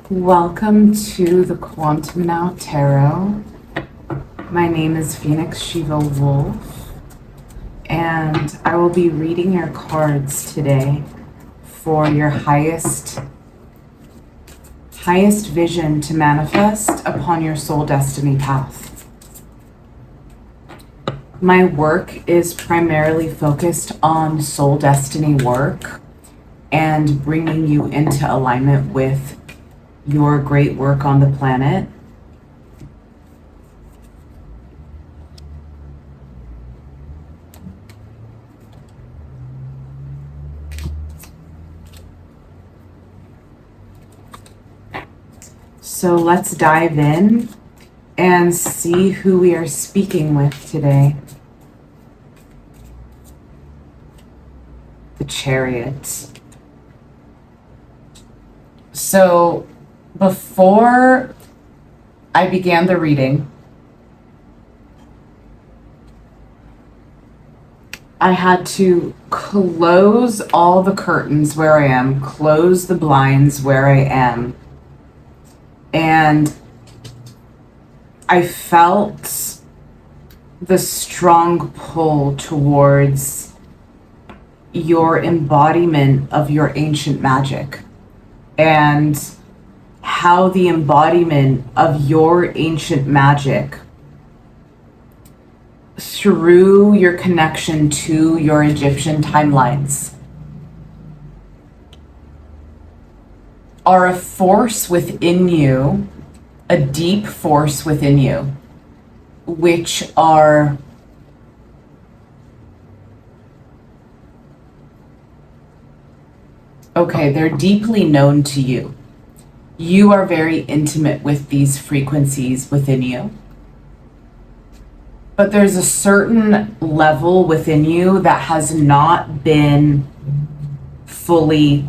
Welcome to the Quantum Now Tarot. My name is Phoenix Shiva Wolf, and I will be reading your cards today for your highest vision to manifest upon your soul destiny path. My work is primarily focused on soul destiny work and bringing you into alignment with your great work on the planet. So let's dive in and see who we are speaking with today. The Chariot. So before I began the reading, I had to close all the curtains where I am, close the blinds where I am, and I felt the strong pull towards your embodiment of your ancient magic and how the embodiment of your ancient magic through your connection to your Egyptian timelines are a force within you, a deep force within you, which are they're deeply known to you. You are very intimate with these frequencies within you. But there's a certain level within you that has not been fully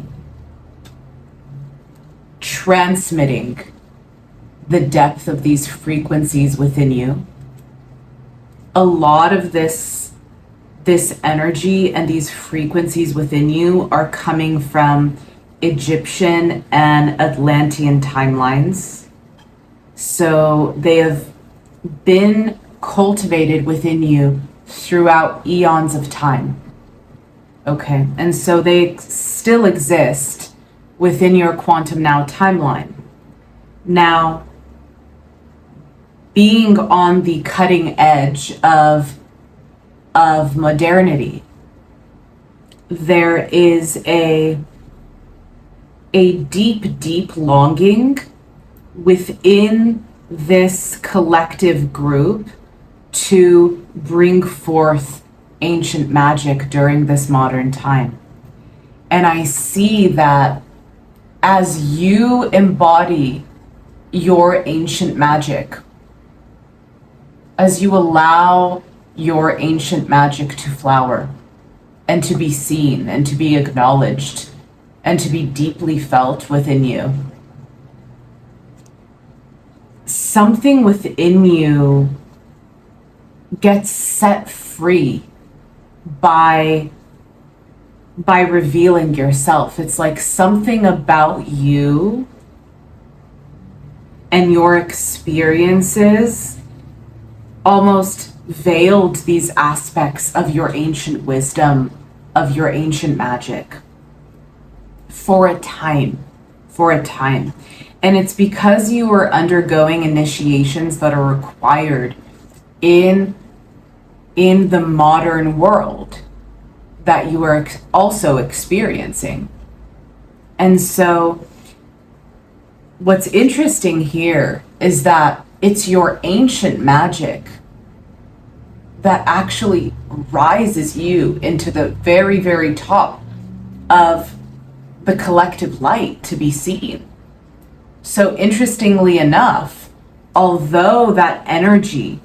transmitting the depth of these frequencies within you. A lot of this energy and these frequencies within you are coming from Egyptian and Atlantean timelines. So they have been cultivated within you throughout eons of time. Okay, and so they still exist within your Quantum Now timeline. Now, being on the cutting edge of modernity, there is a deep longing within this collective group to bring forth ancient magic during this modern time. And I see that as you embody your ancient magic, as you allow your ancient magic to flower and to be seen and to be acknowledged and to be deeply felt within you, something within you gets set free by revealing yourself. It's like something about you and your experiences almost veiled these aspects of your ancient wisdom, of your ancient magic for a time. And it's because you were undergoing initiations that are required in the modern world that you are also experiencing. And so what's interesting here is that it's your ancient magic that actually rises you into the very, very top of the collective light to be seen. So interestingly enough, although that energy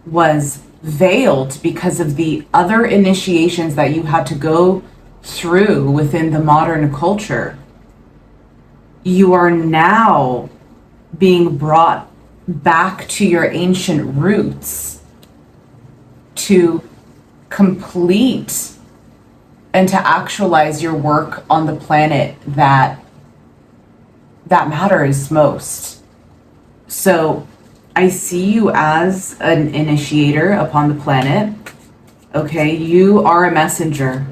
was veiled because of the other initiations that you had to go through within the modern culture, you are now being brought back to your ancient roots to complete and to actualize your work on the planet that that matters most. So I see you as an initiator upon the planet. Okay, you are a messenger.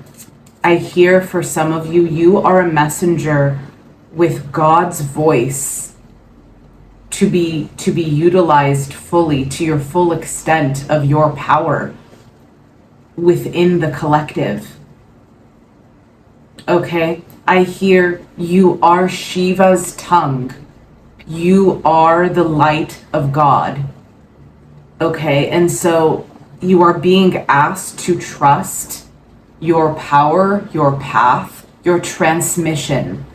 I hear for some of you, you are a messenger with God's voice to be utilized fully to your full extent of your power within the collective. Okay, I hear you are Shiva's tongue. You are the light of God. Okay, and so you are being asked to trust your power, your path, your transmission,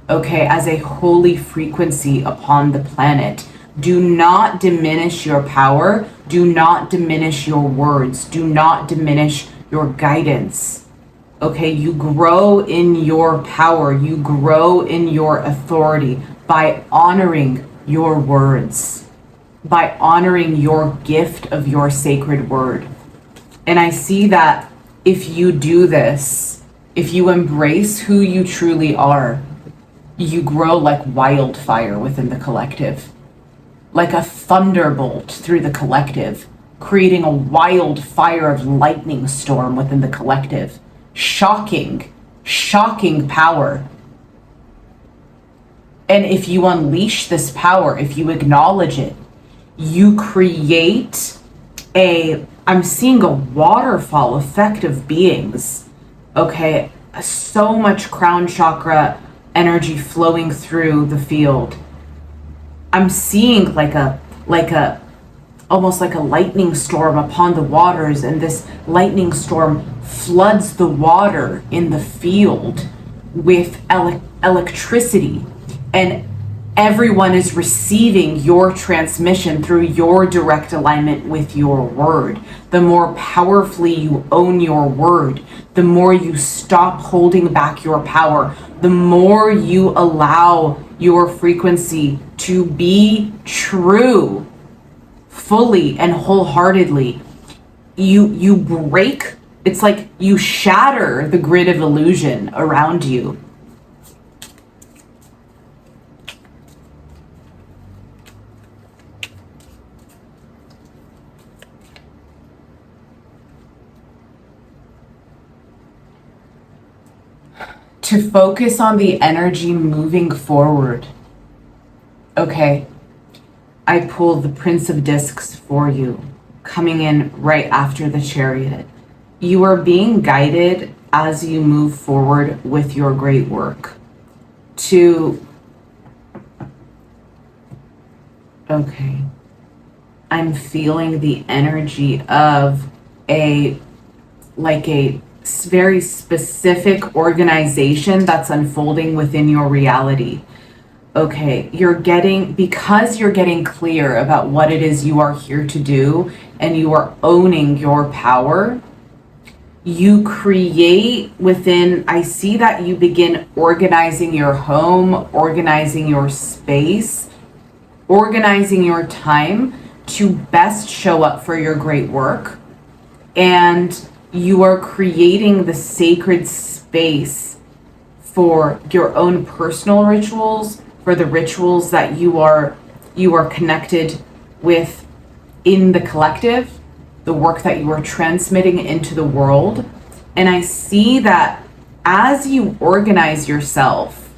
okay, as a holy frequency upon the planet. Do not diminish your power. Do not diminish your words. Do not diminish your guidance. Okay, you grow in your power. You grow in your authority by honoring your words, by honoring your gift of your sacred word. And I see that if you do this, if you embrace who you truly are, you grow like wildfire within the collective, like a thunderbolt through the collective, creating a wildfire of lightning storm within the collective. Shocking power. And if you unleash this power, if you acknowledge it, you create I'm seeing a waterfall effect of beings. Okay, so much crown chakra energy flowing through the field. I'm seeing like a almost like a lightning storm upon the waters, and this lightning storm floods the water in the field with electricity, and everyone is receiving your transmission through your direct alignment with your word. The more powerfully you own your word, the more you stop holding back your power, the more you allow your frequency to be true fully and wholeheartedly. You break, it's like you shatter the grid of illusion around you. To focus on the energy moving forward. Okay, I pull the Prince of Discs for you, coming in right after the Chariot. You are being guided as you move forward with your great work okay, I'm feeling the energy of a very specific organization that's unfolding within your reality. Okay, because you're getting clear about what it is you are here to do, and you are owning your power, you create within, I see that you begin organizing your home, organizing your space, organizing your time to best show up for your great work. And you are creating the sacred space for your own personal rituals, for the rituals that you are connected with in the collective, the work that you are transmitting into the world. And I see that as you organize yourself,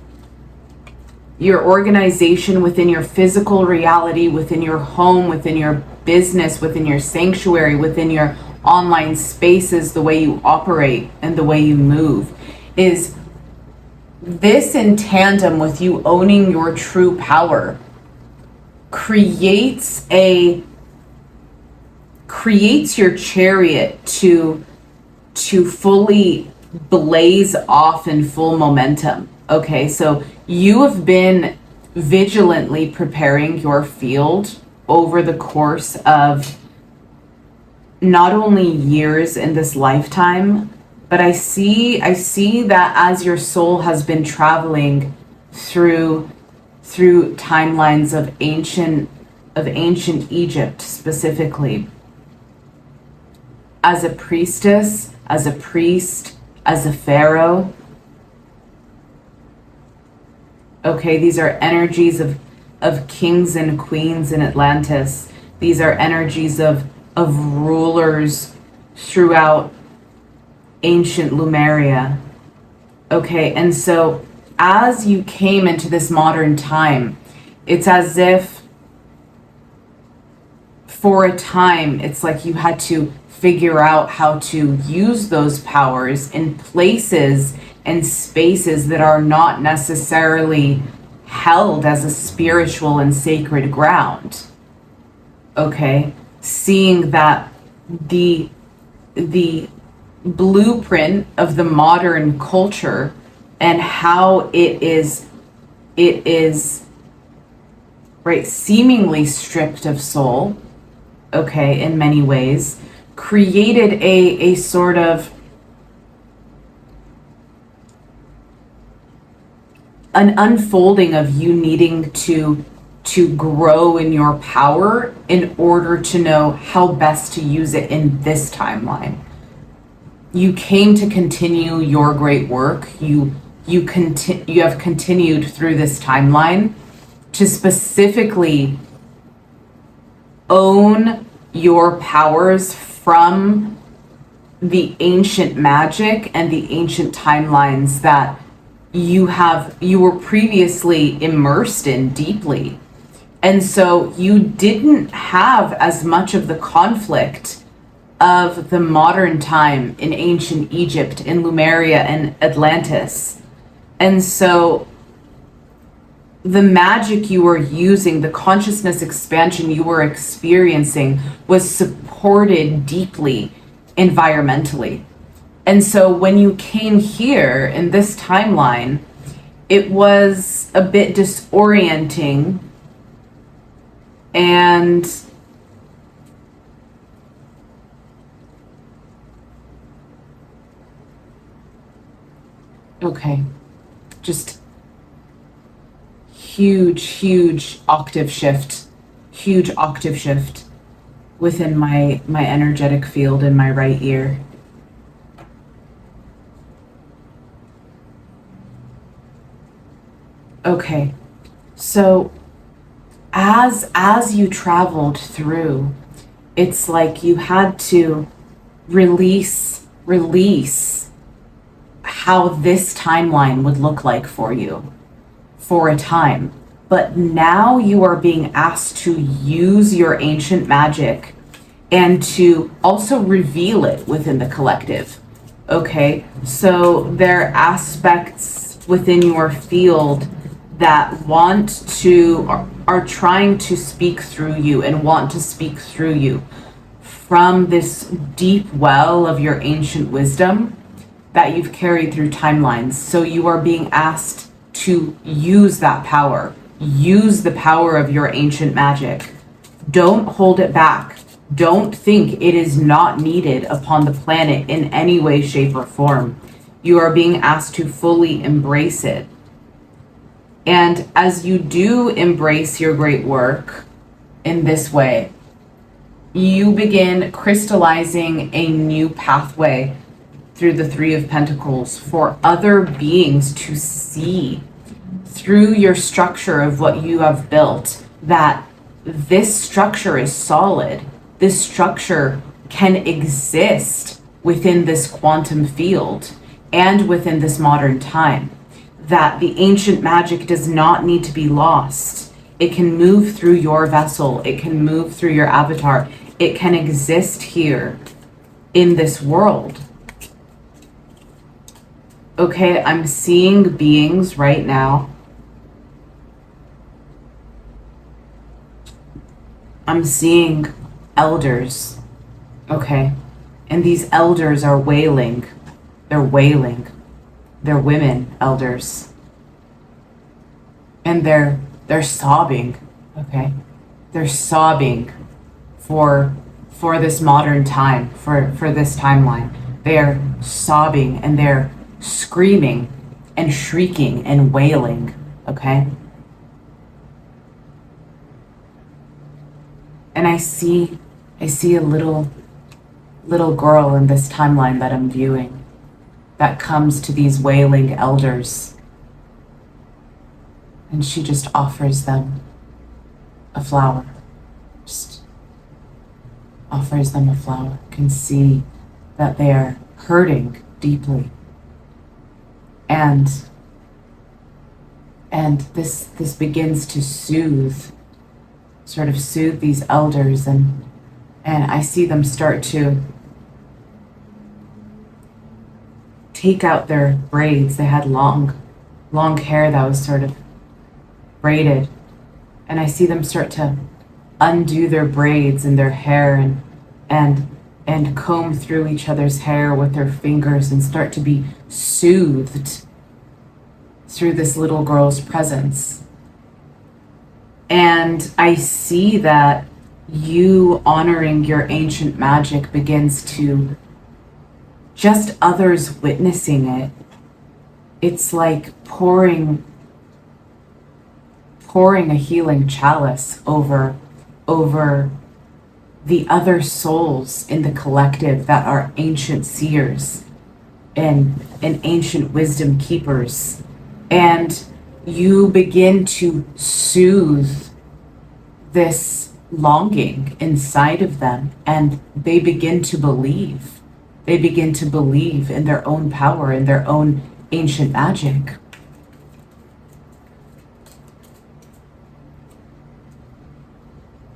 your organization within your physical reality, within your home, within your business, within your sanctuary, within your online spaces, the way you operate and the way you move, is this in tandem with you owning your true power creates your chariot to fully blaze off in full momentum. Okay, so you have been vigilantly preparing your field over the course of not only years in this lifetime, but I see that as your soul has been traveling through timelines of ancient Egypt specifically, as a priestess, as a priest, as a pharaoh, Okay, these are energies of kings and queens in Atlantis. These are energies of rulers throughout ancient Lemuria. Okay, and so as you came into this modern time, it's as if for a time, it's like you had to figure out how to use those powers in places and spaces that are not necessarily held as a spiritual and sacred ground. Okay, seeing that the blueprint of the modern culture and how it is right, seemingly stripped of soul, okay, in many ways, created a sort of an unfolding of you needing to grow in your power in order to know how best to use it in this timeline. You came to continue your great work. You have continued through this timeline to specifically own your powers from the ancient magic and the ancient timelines that you were previously immersed in deeply. And so you didn't have as much of the conflict of the modern time in ancient Egypt, in Lemuria and Atlantis. And so the magic you were using, the consciousness expansion you were experiencing was supported deeply environmentally. And so when you came here in this timeline, it was a bit disorienting and okay, just huge octave shift, within my energetic field in my right ear. Okay, so as you traveled through, it's like you had to release how this timeline would look like for you for a time. But now you are being asked to use your ancient magic and to also reveal it within the collective. Okay, so there are aspects within your field that are trying to speak through you and want to speak through you from this deep well of your ancient wisdom that you've carried through timelines. So you are being asked to use that power. Use the power of your ancient magic. Don't hold it back. Don't think it is not needed upon the planet in any way, shape, or form. You are being asked to fully embrace it. And as you do embrace your great work in this way, you begin crystallizing a new pathway through the Three of Pentacles for other beings to see through your structure of what you have built, that this structure is solid. This structure can exist within this quantum field and within this modern time. That the ancient magic does not need to be lost. It can move through your vessel. It can move through your avatar. It can exist here in this world. Okay, I'm seeing beings right now. I'm seeing elders. Okay, and these elders are wailing. They're wailing. They're women elders. And they're sobbing. Okay, they're sobbing for this modern time, for this timeline. They're sobbing and they're screaming and shrieking and wailing. Okay, and I see a little girl in this timeline that I'm viewing that comes to these wailing elders. And she just offers them a flower. Just offers them a flower. Can see that they are hurting deeply. And this begins to sort of soothe these elders, and I see them start to take out their braids. They had long hair that was sort of braided, and I see them start to undo their braids and their hair and comb through each other's hair with their fingers and start to be soothed through this little girl's presence. And I see that you honoring your ancient magic begins to, just others witnessing it, it's like pouring a healing chalice over the other souls in the collective that are ancient seers and ancient wisdom keepers. And you begin to soothe this longing inside of them, and they begin to believe. They begin to believe in their own power, in their own ancient magic.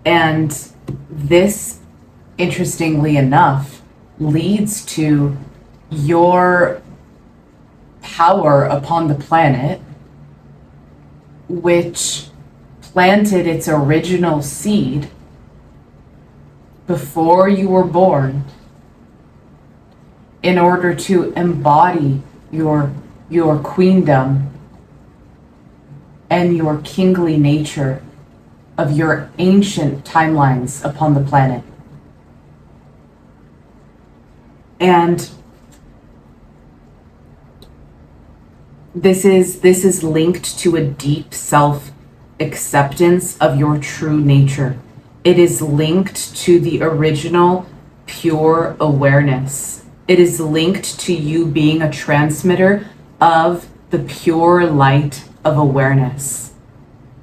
And this, interestingly enough, leads to your power upon the planet, which planted its original seed before you were born in order to embody your queendom and your kingly nature of your ancient timelines upon the planet. And this is linked to a deep self-acceptance of your true nature. It is linked to the original pure awareness. It is linked to you being a transmitter of the pure light of awareness.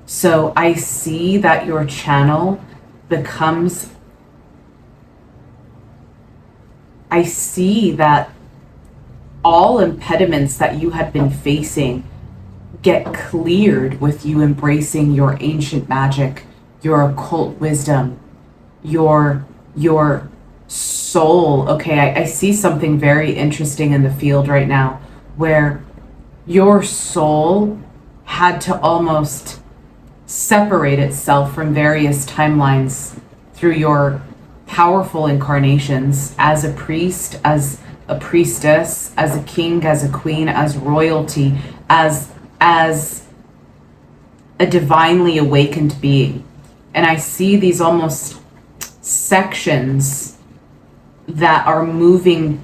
So I see that your channel becomes, I see that all impediments that you had been facing get cleared with you embracing your ancient magic, your occult wisdom, your soul. Okay, I see something very interesting in the field right now where your soul had to almost separate itself from various timelines through your powerful incarnations as a priest, as a priestess, as a king, as a queen, as royalty, as a divinely awakened being. And I see these almost sections that were moving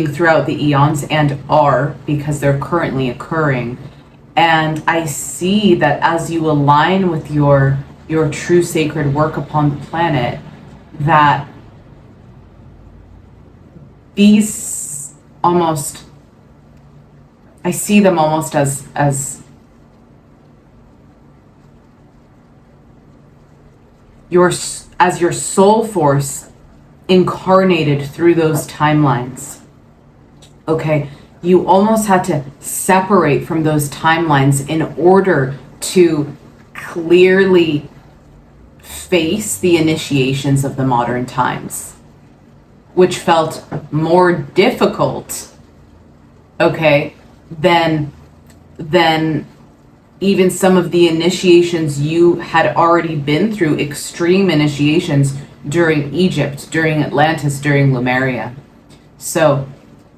throughout the eons and are, because they're currently occurring. And I see that as you align with your true sacred work upon the planet, that these almost, I see them almost as your soul force incarnated through those timelines. Okay, you almost had to separate from those timelines in order to clearly face the initiations of the modern times, which felt more difficult, okay, than even some of the initiations you had already been through, extreme initiations during Egypt, during Atlantis, during Lemuria. So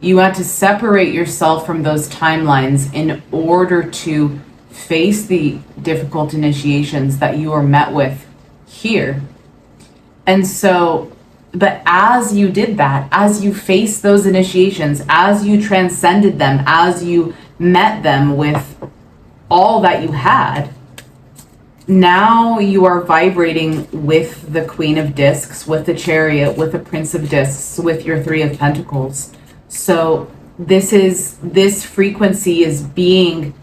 you had to separate yourself from those timelines in order to face the difficult initiations that you were met with here. And so, but as you did that, as you faced those initiations, as you transcended them, as you met them with all that you had, now you are vibrating with the Queen of Discs, with the Chariot, with the Prince of Discs, with your Three of Pentacles. So this frequency is being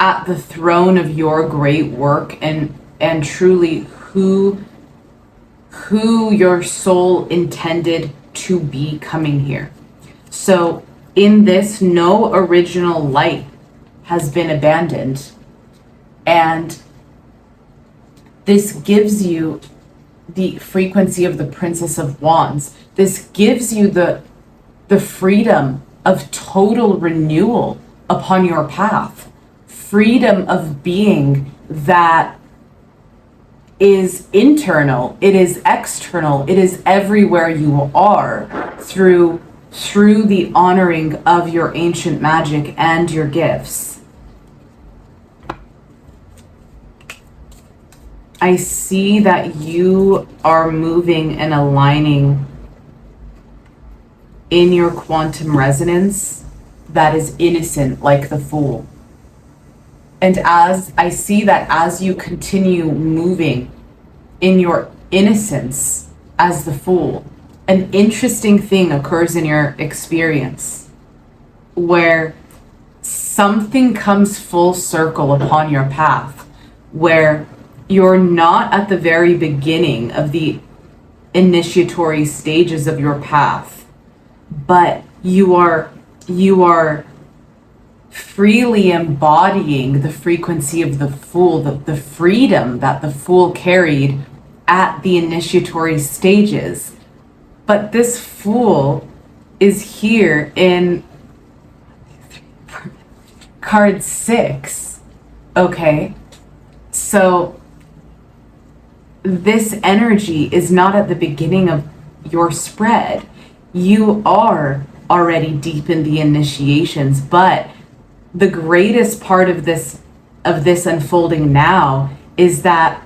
at the throne of your great work, and truly who your soul intended to be coming here. So in this, no original light has been abandoned, and this gives you the frequency of the Princess of Wands. This gives you the freedom of total renewal upon your path, freedom of being that is internal, it is external, it is everywhere you are, through the honoring of your ancient magic and your gifts. I see that you are moving and aligning in your quantum resonance that is innocent, like the Fool. And as I see that, as you continue moving in your innocence as the Fool, an interesting thing occurs in your experience where something comes full circle upon your path, where you're not at the very beginning of the initiatory stages of your path, but you are freely embodying the frequency of the Fool, the freedom that the Fool carried at the initiatory stages. But this Fool is here in card 6. Okay, so this energy is not at the beginning of your spread. You are already deep in the initiations, but the greatest part of this unfolding now is that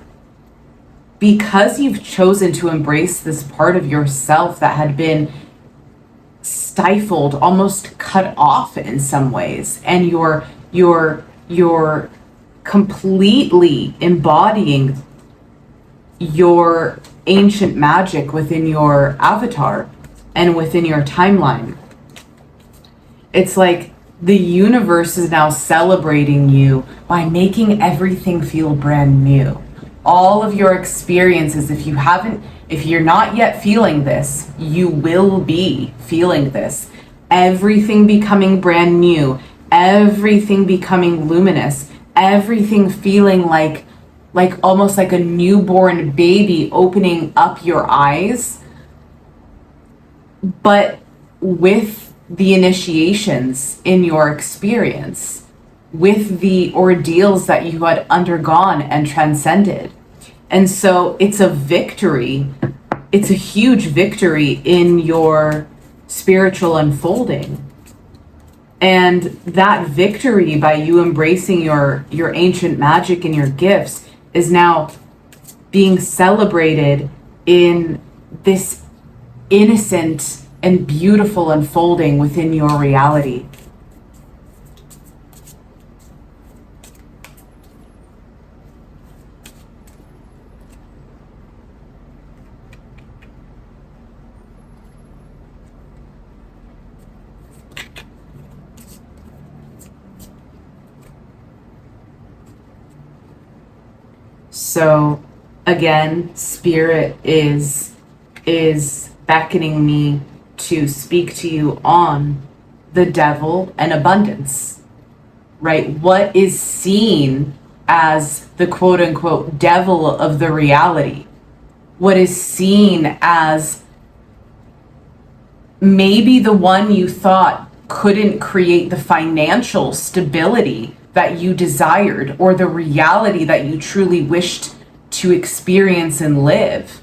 because you've chosen to embrace this part of yourself that had been stifled, almost cut off in some ways, and you're completely embodying your ancient magic within your avatar and within your timeline. It's like the universe is now celebrating you by making everything feel brand new. All of your experiences, if you're not yet feeling this, you will be feeling this. Everything becoming brand new, everything becoming luminous, everything feeling like almost like a newborn baby opening up your eyes, but with the initiations in your experience, with the ordeals that you had undergone and transcended. And so it's a victory. It's a huge victory in your spiritual unfolding. And that victory, by you embracing your ancient magic and your gifts, is now being celebrated in this innocent and beautiful unfolding within your reality. So again, Spirit is beckoning me to speak to you on the devil and abundance, right? What is seen as the quote unquote devil of the reality? What is seen as maybe the one you thought couldn't create the financial stability that you desired, or the reality that you truly wished to experience and live.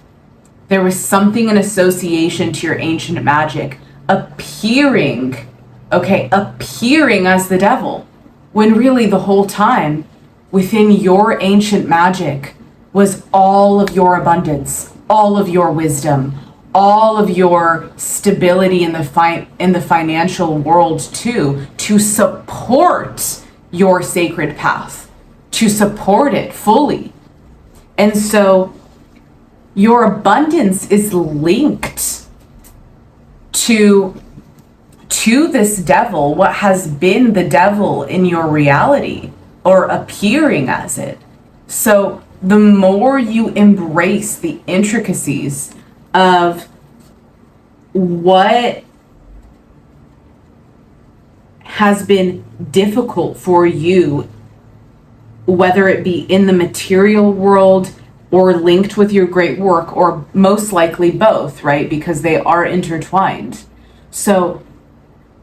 There was something in association to your ancient magic appearing as the devil, when really the whole time within your ancient magic was all of your abundance, all of your wisdom, all of your stability in the financial world too, to support your sacred path, to support it fully. And so your abundance is linked to this devil, what has been the devil in your reality. or appearing as it. So the more you embrace the intricacies of what has been difficult for you, whether it be in the material world or linked with your great work, or most likely both, right? Because they are intertwined. So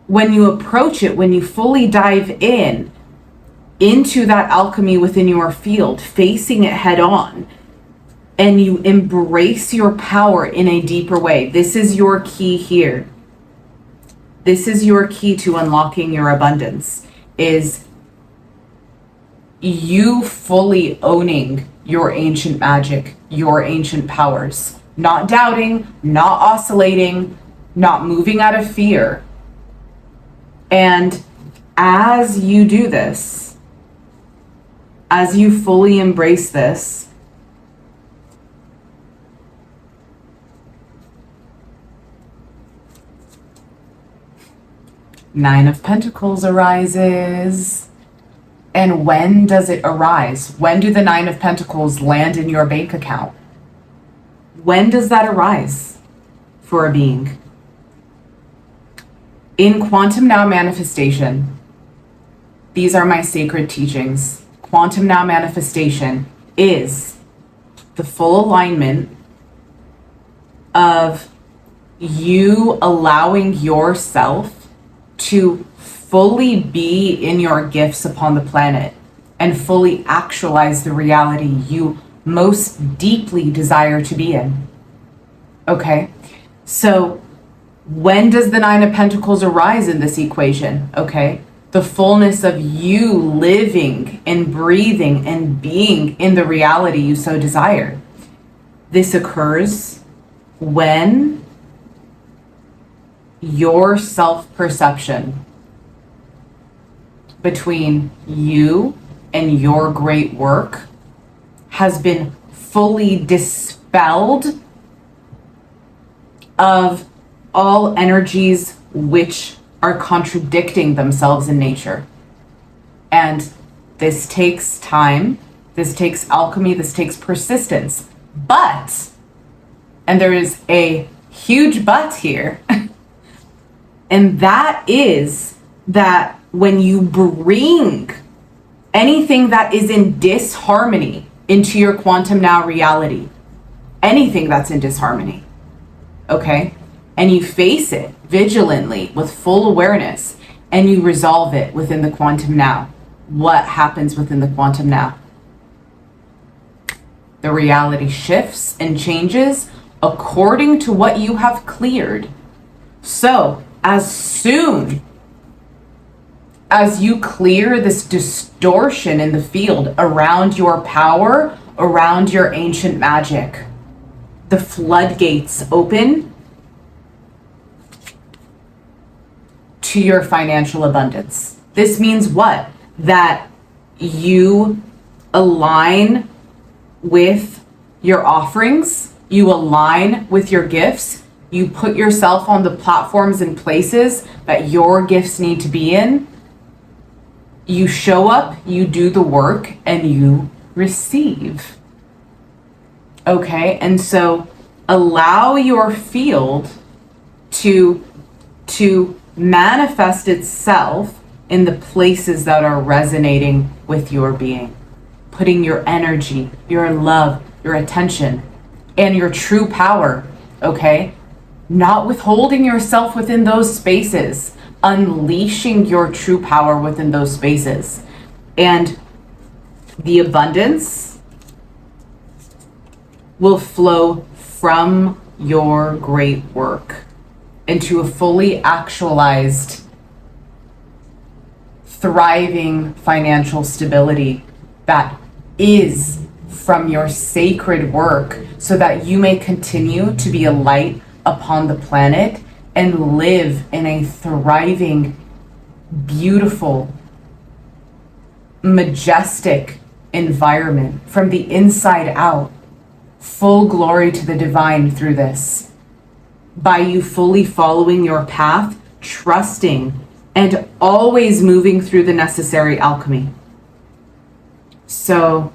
when you approach it, when you fully dive into that alchemy within your field, facing it head on, and you embrace your power in a deeper way, this is your key here. This is your key to unlocking your abundance, is you fully owning your ancient magic, your ancient powers, not doubting, not oscillating, not moving out of fear. And as you do this, as you fully embrace this, Nine of Pentacles arises. And when does it arise? When do the Nine of Pentacles land in your bank account? When does that arise for a being? In Quantum Now Manifestation, these are my sacred teachings. Quantum Now Manifestation is the full alignment of you allowing yourself to fully be in your gifts upon the planet and fully actualize the reality you most deeply desire to be in. Okay, so when does the Nine of Pentacles arise in this equation? Okay, the fullness of you living and breathing and being in the reality you so desire. This occurs when your self-perception between you and your great work has been fully dispelled of all energies which are contradicting themselves in nature. And this takes time, this takes alchemy, this takes persistence. But, and there is a huge but here, and that is that when you bring anything that is in disharmony into your quantum now reality, anything that's in disharmony, okay, and you face it vigilantly with full awareness, and you resolve it within the quantum now, what happens within the quantum now? The reality shifts and changes according to what you have cleared. So as soon as you clear this distortion in the field around your power, around your ancient magic, the floodgates open to your financial abundance. This means what? That you align with your offerings, you align with your gifts, you put yourself on the platforms and places that your gifts need to be in. You show up, you do the work, and you receive. Okay, and so allow your field to manifest itself in the places that are resonating with your being. Putting your energy, your love, your attention, and your true power, okay? Not withholding yourself within those spaces, unleashing your true power within those spaces. And the abundance will flow from your great work into a fully actualized, thriving financial stability that is from your sacred work, so that you may continue to be a light upon the planet and live in a thriving, beautiful, majestic environment from the inside out. Full glory to the divine through this. By you fully following your path, trusting, and always moving through the necessary alchemy. So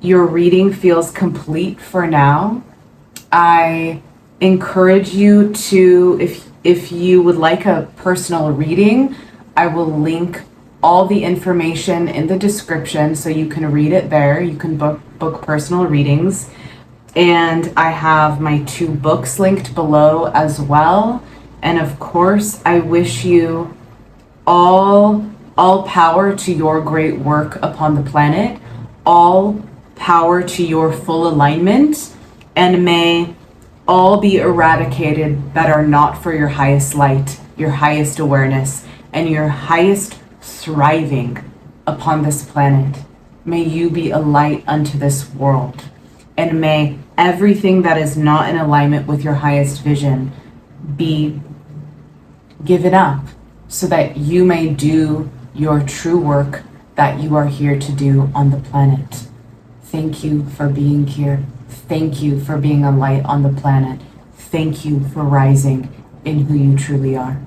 your reading feels complete for now. I encourage you to, if you would like a personal reading, I will link all the information in the description so you can read it there. You can book personal readings. And I have my 2 books linked below as well. And of course, I wish you all power to your great work upon the planet, all power to your full alignment, and may all be eradicated that are not for your highest light, your highest awareness, and your highest thriving upon this planet. May you be a light unto this world, and may everything that is not in alignment with your highest vision be given up, so that you may do your true work that you are here to do on the planet. Thank you for being here. Thank you for being a light on the planet. Thank you for rising in who you truly are.